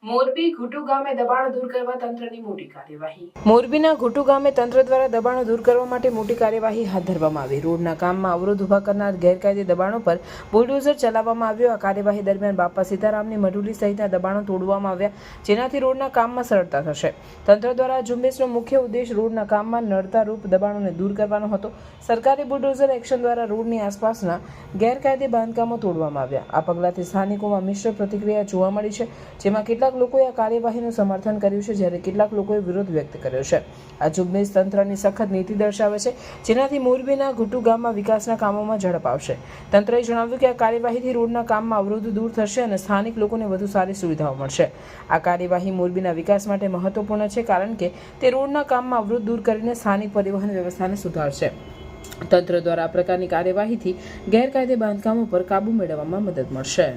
મોરબી ઘુટુ ગામે દબાણો દૂર કરવા તંત્રની મોટી કાર્યવાહી. મોરબીના ઘુટુ ગામે તંત્ર દ્વારા દબાણો દૂર કરવા માટે મોટી કાર્યવાહી હાથ ધરવામાં આવી. રોડના કામમાં અવરોધ ઉભા કરનાર ગેરકાયદે દબાણો પર બુલડોઝર ચલાવવામાં આવ્યો. આ કાર્યવાહી દરમિયાન બાપા સીતારામની મઢુલી સહિતના દબાણો તોડવામાં આવ્યા, જેનાથી રોડના કામમાં સરળતા થશે. તંત્ર દ્વારા ઝુંબેશનો મુખ્ય ઉદ્દેશ રોડના કામમાં નડતારૂપ દબાણોને દૂર કરવાનો હતો. સરકારી બુલડોઝર એક્શન દ્વારા રોડની આસપાસના ગેરકાયદે બાંધકામો તોડવામાં આવ્યા. આ પગલાંથી સ્થાનિકોમાં મિશ્ર પ્રતિક્રિયા જોવા મળી છે, જેમાં કેટલાક લોકોએ આ કાર્યવાહીનું સમર્થન કર્યું છે, જ્યારે કેટલાક લોકોએ વિરોધ વ્યક્ત કર્યો છે. આ ઝુંબેશ તંત્રની સખત નીતિ દર્શાવે છે, જેનાથી મોરબીના ઘુટુ ગામમાં વિકાસના કામોમાં ઝડપ આવશે. તંત્રએ જણાવ્યું કે આ કાર્યવાહીથી રોડના કામમાં અવરોધ દૂર થશે અને સ્થાનિક લોકોને વધુ સારી સુવિધાઓ મળશે. આ કાર્યવાહી મોરબીના વિકાસ માટે મહત્વપૂર્ણ છે, કારણ કે તે રોડના કામમાં અવરોધ દૂર કરીને સ્થાનિક પરિવહન વ્યવસ્થાને સુધારશે. તંત્ર દ્વારા આ પ્રકારની કાર્યવાહીથી ગેરકાયદે બાંધકામો પર કાબૂ મેળવવામાં મદદ મળશે.